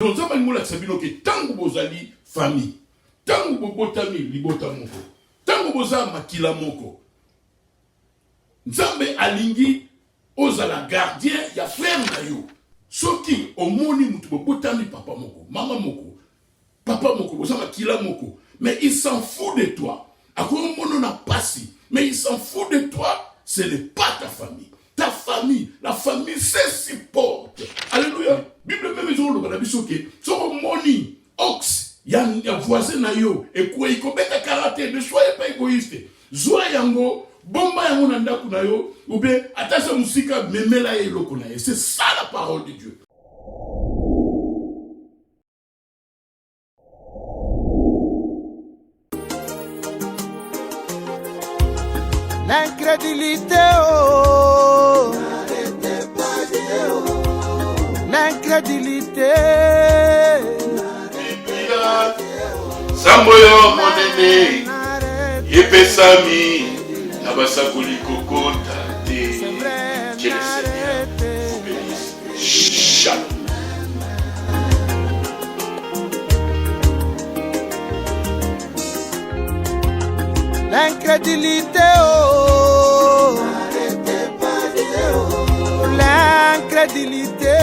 Donc ça va nous la sabino que tango bozali famille, tango bobotami libota moko, tango boza makila moko. Nzambe alingi ozala gardien ya frère na yo. Soki omoni mutu bobotami papa moko, mama moko, papa moko boza makila moko, mais il s'en fout de toi. Akoro mono na pasi, mais il s'en fout de toi, ce n'est pas ta famille. Ta famille, la famille se supporte. Alléluia. Bible même ils ont le balabiso que so moni ox ya voisin na yo et quoi il commet caractère, ne soyez pas égoïste. Zoa yango bomba yango na ndaku na yo ou bien atasa musika memela ye loko na ye. C'est ça la parole de Dieu. L'incrédulité, oh, l'incrédulité. Samboyo monene, yepesami, nabasakoli kokota te. Que le Seigneur vous bénisse. Shalom. L'incrédulité, oh, l'incrédulité.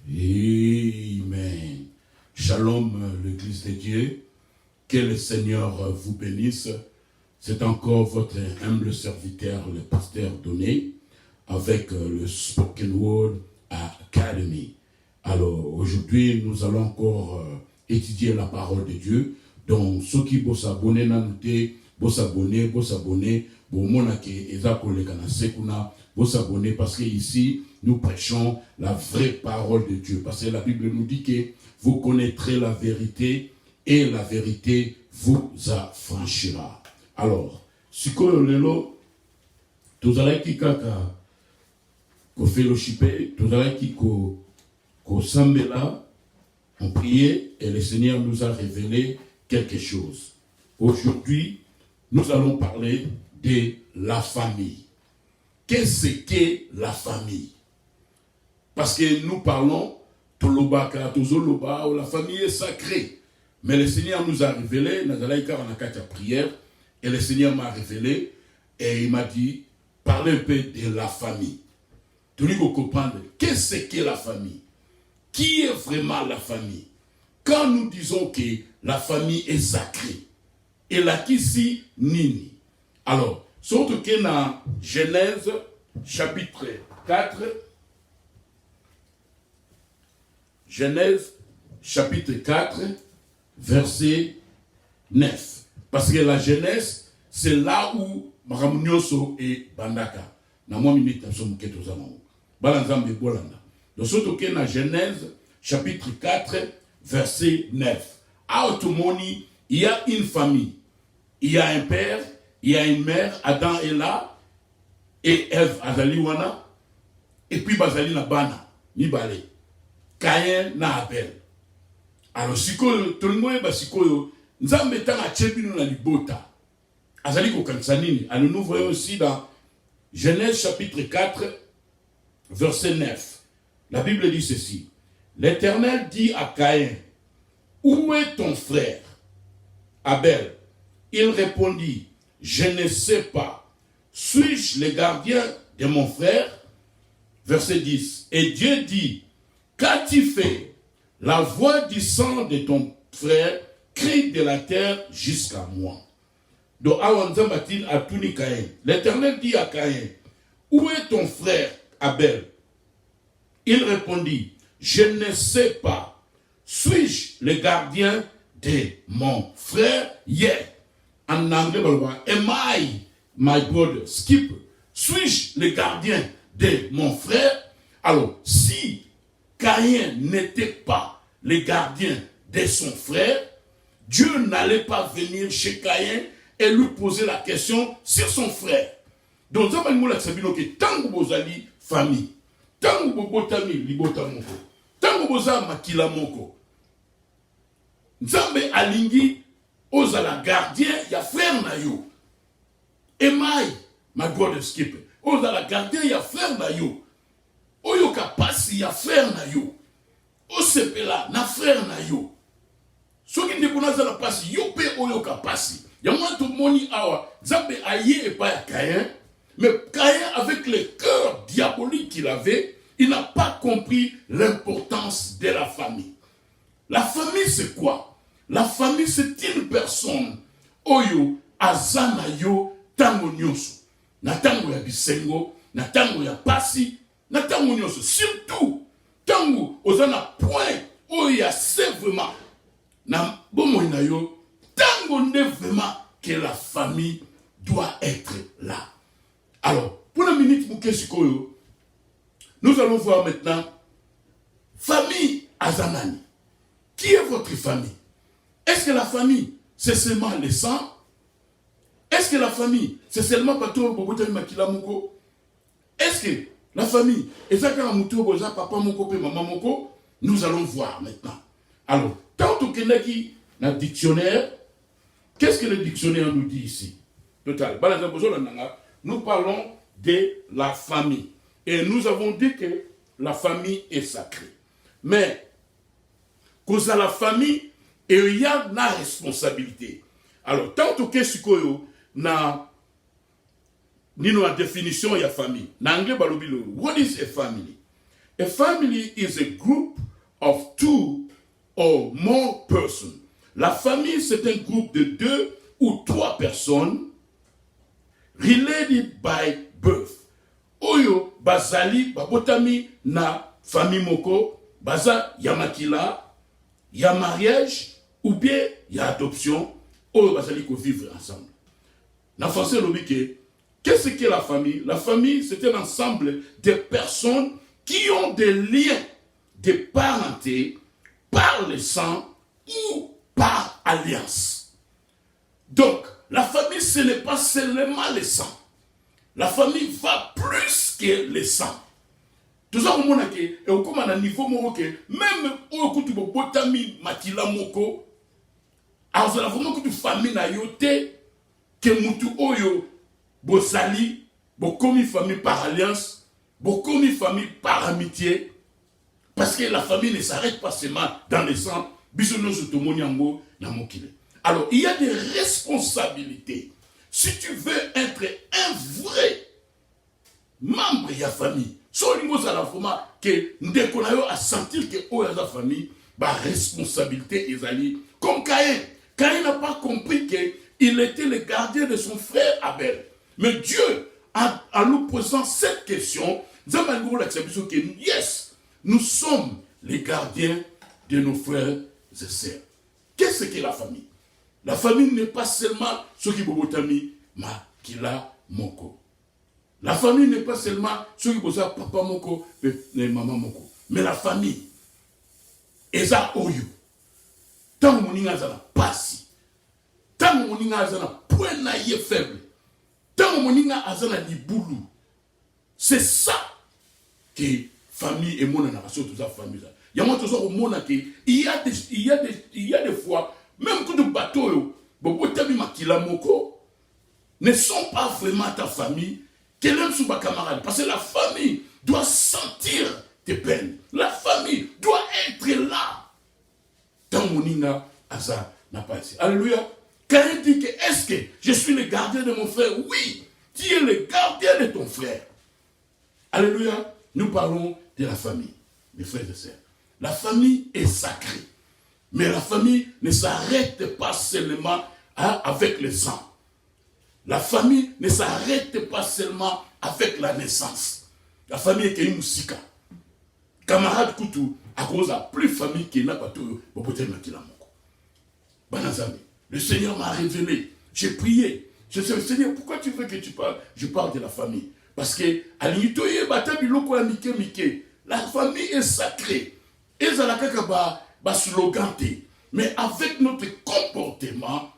Amen. Shalom, l'Église de Dieu. Que le Seigneur vous bénisse. C'est encore votre humble serviteur, le pasteur Donné, avec le Spoken Word Academy. Alors, aujourd'hui, nous allons encore étudier la parole de Dieu. Donc, ceux qui vont s'abonner, vont s'abonner, vont s'abonner, parce que ici, nous prêchons la vraie parole de Dieu. Parce que la Bible nous dit que vous connaîtrez la vérité et la vérité vous affranchira. Alors, sikoyo lelo, tozalaki kaka ko fellowshipé, tozalaki ko sambela, on priait et le Seigneur nous a révélé quelque chose. Aujourd'hui, nous allons parler de la famille. Qu'est-ce qu'est la famille? Parce que nous parlons Tolobaka, Tozoloba, où la famille est sacrée. Mais le Seigneur nous a révélé, Nazalaïka Ranakata prière, et le Seigneur m'a révélé, et il m'a dit, parlez un peu de la famille. Tu dois comprendre, qu'est-ce qu'est la famille? Qui est vraiment la famille? Quand nous disons que la famille est sacrée, et la kisi nini. Alors, surtout que dans Genèse, chapitre 4, Genèse, chapitre 4, verset 9. Parce que la Genèse, c'est là où Maramunyoso et Bandaka. Na moi minute na somo keto zango. Balanzambe bolanda. Donc surtout que dans Genèse, chapitre 4, verset 9. À Automoni, il y a une famille. Il y a un père, il y a une mère, Adam est là, et Ève Azaliwana, et puis Bazali na Bana, Nibale, Caïn na Abel. Alors, sikoyo, tout le monde est sikoyo, Nzambe tanga tchebino na libota. Azali ko kansanini. Alors, nous voyons aussi dans Genèse chapitre 4, verset 9. La Bible dit ceci. L'Éternel dit à Caïn, où est ton frère? Abel. Il répondit, je ne sais pas. Suis-je le gardien de mon frère? Verset 10. Et Dieu dit, qu'as-tu fait? La voix du sang de ton frère crie de la terre jusqu'à moi. Donc, l'Éternel dit à Caïn, où est ton frère Abel? Il répondit, je ne sais pas. Suis-je le gardien de mon frère? Yeah. En anglais, am I my brother? Skip. Suis-je le gardien de mon frère? Alors, si Caïn n'était pas le gardien de son frère, Dieu n'allait pas venir chez Caïn et lui poser la question sur son frère. Donc, ça va nous dire que tant que vous avez famille, tant que vous avez libota moko, tant que vous avez makila moko, Nzambe alingi ozala gardien ya frère na yo. Emai, my God skip. Ozala gardien ya frère na yo. Oyo kapasi ya frère na yo. Osepela na frère na yo. Soki ndekuna zala pasi yo pe oyo kapasi. Ya moi tout moni awa, Nzambe aye et pas ya Caïn. Mais Caïn, avec le cœur diabolique qu'il avait, il n'a pas compris l'importance de la famille. La famille, c'est quoi? La famille, c'est une personne. Oyo, azana yo, tango nyonso. Na tango ya bisengo, na tango ya pasi, na tango nyonso. Surtout, tango, ozana point, oyo ya c'est vraiment. Na bomo na yo, tango ne vraiment que la famille doit être là. Alors, pour la minute, nous allons voir maintenant famille Azanani. Qui est votre famille? Est-ce que la famille, c'est seulement les sangs? Est-ce que la famille, c'est seulement Pato Bobotami Makila Moko? Est-ce que la famille, et ça quand Moutou Boza, papa Moko, maman Moko? Nous allons voir maintenant. Alors, tant que Kenaki, dans le dictionnaire, qu'est-ce que le dictionnaire nous dit ici? Total. Nous parlons de la famille. Et nous avons dit que la famille est sacrée. Mais, cause à la famille, il y a la responsabilité. Alors, tant que Sikoyo, na définition de la famille. What is a family? A family is a group of 2 or more persons. La famille, c'est un groupe de 2 ou 3 personnes related by birth. Oyo bazali babotami na famille moko, baza yamakila, ya mariage ou bien ya adoption, oyo bazali ko vivre ensemble. Na français lobique, qu'est-ce qu'est la famille? La famille, c'est un ensemble de personnes qui ont des liens de parenté par le sang ou par alliance. Donc, la famille, ce n'est pas seulement le sang. La famille va plus que le sang. Tout ça, on a dit, et on a un niveau, même au coup de botami, matila moko, alors la famille na yote, que mutu oyo, bosali, bokomi famille par alliance, bokomi famille par amitié, parce que la famille ne s'arrête pas seulement dans le sang, bisono sotomoniango, namokile. Alors, il y a des responsabilités. Si tu veux être un vrai membre de la famille, soit niveau à la format que nous déconnons à sentir que oh la famille, bah responsabilité est allée. Comme Caïn. Caïn n'a pas compris qu'il était le gardien de son frère Abel. Mais Dieu, en nous posant cette question, nous avons l'acceptation que yes, nous sommes les gardiens de nos frères et sœurs. Qu'est-ce que la famille? La famille n'est pas seulement ce qui bobotami ma kila moko. La famille n'est pas seulement ce qui bosa papa moko et maman moko. Mais la famille eza oyo. Tant moninga zana pasi. Tant moninga zana point na ye faible. Tant moninga azana libulu. C'est ça que famille et mon narration tout ça famille. Il y a moi tout ça au monde il y a des fois même que de bateaux, ne sont pas vraiment ta famille, qu'elle aime sous ma camarade. Parce que la famille doit sentir tes peines. La famille doit être là. Tant moninga asa n'a pas dit. Alléluia. Quand il dit que est-ce que je suis le gardien de mon frère? Oui, tu es le gardien de ton frère. Alléluia. Nous parlons de la famille, mes frères et sœurs. La famille est sacrée. Mais la famille ne s'arrête pas seulement avec le sang. La famille ne s'arrête pas seulement avec la naissance. La famille est une musika. Camarade Koutou, à cause de plus famille qui n'a pas tout, le Seigneur m'a révélé. J'ai prié. Je dis, Seigneur, pourquoi tu veux que tu parles? Je parle de la famille. Parce que la famille est sacrée. Et ça la slogan. Mais avec notre comportement,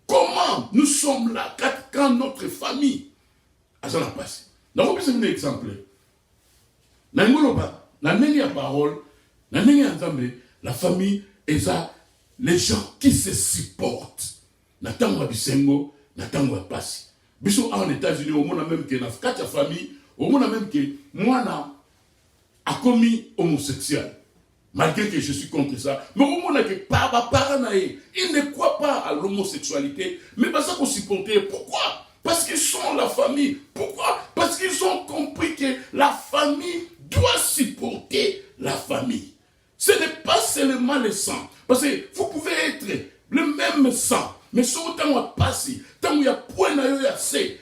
comment nous sommes là quand notre famille a ça passé. Donc, on peut un exemple. Dans la parole, la famille est les gens qui se supportent. Natango bisengo, natango pasi. Biso en États-Unis, au monde même que dans quatre familles, au monde même que moi a commis homosexuel. Malgré que je suis contre ça, mais au monde que ils ne croient pas à l'homosexualité, mais parce qu'on supporter. Pourquoi? Parce qu'ils sont la famille. Pourquoi? Parce qu'ils ont compris que la famille doit supporter la famille. Ce n'est pas seulement le sang. Parce que vous pouvez être le même sang, mais si vous avez passé, tant qu'il y a point na yo ya c'est,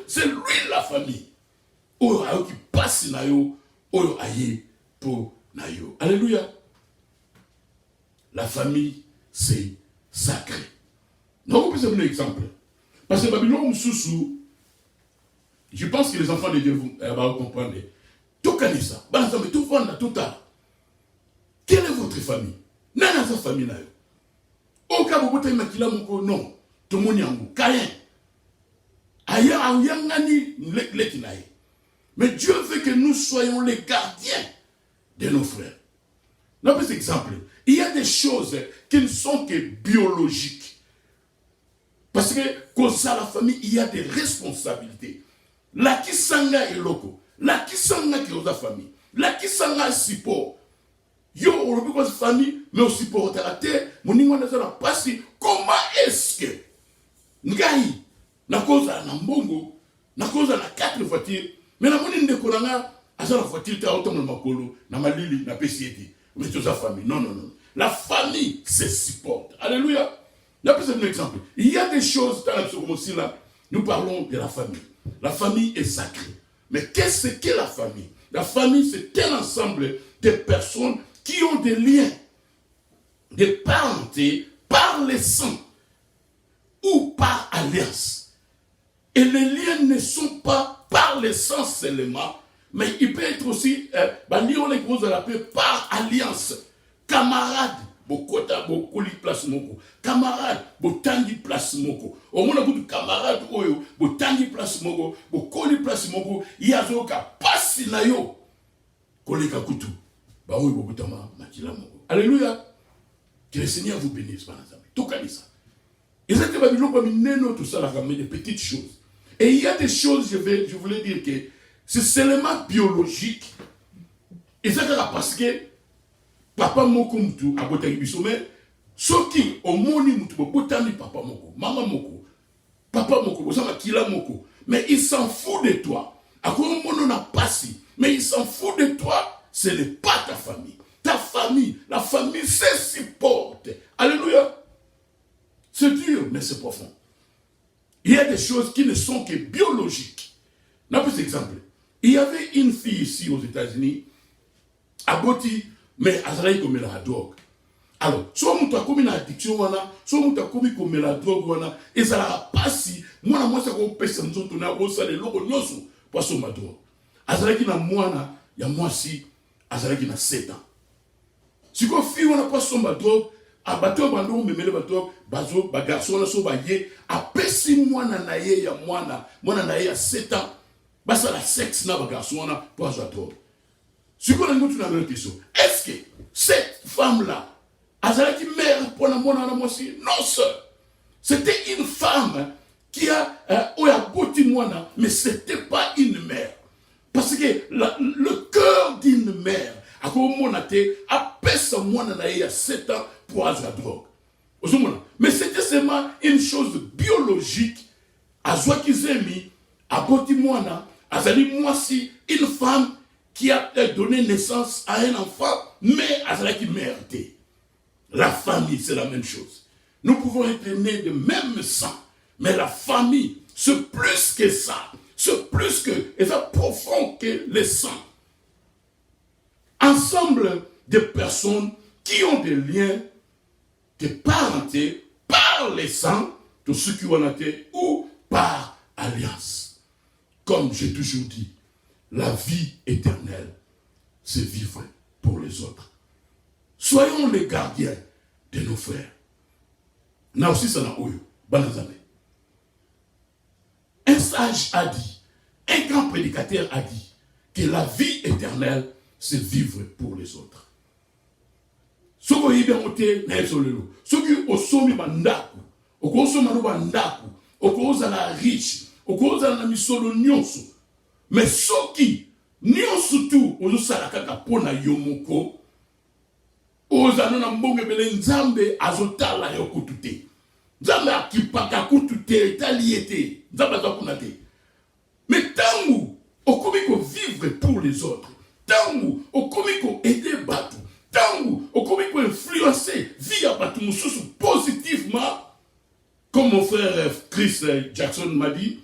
c'est lui la famille. Qui passe na yo, aye pour na yo. Alléluia. La famille, c'est sacré. Donc, on peut se donner un exemple. Parce que Babylone Soussou, je pense que les enfants de Dieu vont comprendre. Tout connaît ça. Tout le monde, tout à. Quelle est votre famille? Nana sa famille na yo. Au cas où vous avez makila moko non. Tout le monde yango. Kayen. Aya ayangani lekinaye. Mais Dieu veut que nous soyons les gardiens de nos frères. Là, par exemple, il y a des choses qui ne sont que biologiques. Parce que, quand ça, la famille, il y a des responsabilités. La qui sanga est loco. La qui sanga qui est la famille. La qui sanga est support. Yo, on a besoin de famille, mais aussi pour la terre, mon niveau n'a pas si. Comment est-ce que, Ngaï, na cause à Nambongo, na cause à la 4 voitures, mais la monnaie de Kolanga, à la voiture, tu as autant de Makolo, na Malili, na PCT, mais tu as la famille. Non, non, non. La famille se supporte. Alléluia. Là, c'est un exemple. Il y a des choses, dans la là, nous parlons de la famille. La famille est sacrée. Mais qu'est-ce qu'est la famille? La famille, c'est un ensemble de personnes qui ont des liens de parenté par le sang ou par alliance. Et les liens ne sont pas par le sang seulement, mais il peut être aussi, par alliance. Camarade, bokota, bokoli place moko. Camarade, botangi place moko. Au moins, beaucoup de camarades, botangi place moko, bokoli place moko, yazoka, passi na yo. Koleka kutu. Bah oui, bokutama, makila moko. Alléluia. Que le Seigneur vous bénisse, par exemple. Tout comme ça. Et ça, tout ça, des petites choses. Et il y a des choses, je voulais dire que c'est seulement biologique. Et ça, parce que papa moko mutu abotaki biso mais soki omoni mutu botani papa moko mama moko papa moko bosama kila moko mais il s'en fout de toi akomo mono na pasi mais il s'en fout de toi, ce n'est pas ta famille. Ta famille, la famille se supporte. Alléluia. C'est dur mais c'est profond. Il y a des choses qui ne sont que biologiques. N'a plus exemple. Il y avait une fille ici aux États-Unis aboti mais azalaki komela drogue. Alors, soit mutu akomi na addiction wana, soit mutu akomi komela drogue wana, ezalaka pasi, mwana mwasi akopesa nzoto na akosala eloko nyonso po asomba drogue. Azalaki na mwana ya mwasi, azalaki na 7 ans. Siko fille wana po asomba drogue, abato bando memele bato bazo bagarso wana so baye, apesi mwana na ye ya mwana na ye ya 7 ans, basala sexe na bagarso wana po azwa drogue. Est-ce que cette femme-là, Azalaki mère pour la moitié? Non, sœur. C'était une femme qui a boti moana, mais c'était pas une mère. Parce que le cœur d'une mère, a pèse moana na ya 7 ans pour la drogue. Mais c'était seulement une chose biologique. Azwaki zemi, a boti moana, azali moisi, une femme qui a donné naissance à un enfant, mais à cela qui méritait. La famille, c'est la même chose. Nous pouvons être nés de même sang, mais la famille, c'est plus que ça. C'est plus que, et ça profond que le sang. Ensemble de personnes qui ont des liens de parenté par le sang, de ceux qui ont été, ou par alliance. Comme j'ai toujours dit, la vie éternelle, c'est vivre pour les autres. Soyons les gardiens de nos frères. Là aussi, ça n'a oyo. Un sage a dit, un grand prédicateur a dit que la vie éternelle, c'est vivre pour les autres. Soko yibe mote na esolelo. Soki osomi bandaku, okosoma no bandaku, okoza la riche, okoza na misolo nyonso. Mais soki nyonso tu ozosala kaka pona yomoko, ozana na mbonge bele nzambe azotala yo kutu te. Nzambe akipaka kutu te, etali ete, nzambe azakuna te. Mais tangu okomi ko vivre pour les autres, tangu okomi ko aider batu, tangu okomi ko influencer via batu mususu positivement, comme mon frère Chris Jackson m'a dit,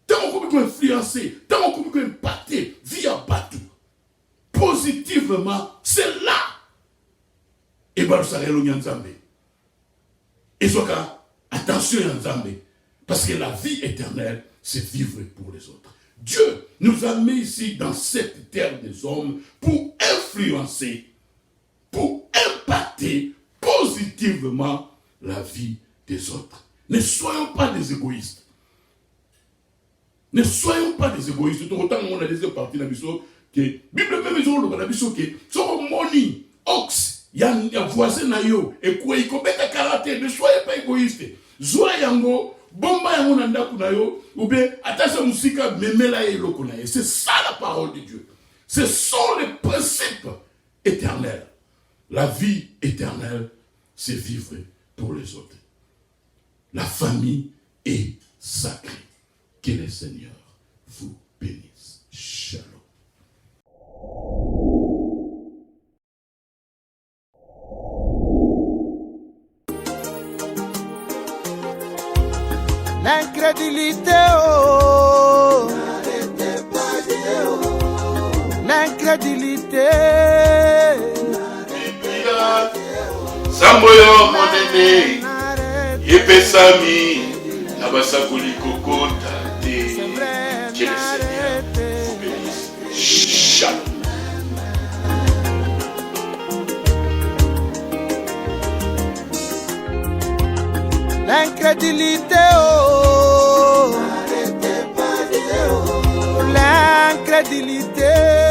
tangu okomi ko influencer, tangu okomi ko impacter via batu positivement, c'est là. Et Barusarelo Nyanzambe. Et Soka, attention Nyanzambe, parce que la vie éternelle, c'est vivre pour les autres. Dieu nous a mis ici dans cette terre des hommes pour influencer, pour impacter positivement la vie des autres. Ne soyons pas des égoïstes. Ne soyons pas des égoïstes. Autant on a des parties dans la Bible que la Bible même dans la Bible que son moni ox ya voisin na yo et quoi il commet un caractère. Ne soyez pas égoïstes. Zoa yango bomba yango na ndaku na yo ou bien attention musika memela eloko na ye. C'est ça la parole de Dieu. Ce sont les principes éternels. La vie éternelle, c'est vivre pour les autres. La famille est sacrée. Que le Seigneur vous bénisse. Shalom. L'incrédulité, oh, l'incrédulité. Samboyo monene, yepesami, nabasakuli kokota te. Que le Seigneur vous bénisse. Shalom. L'incrédulité, oh, l'incrédulité.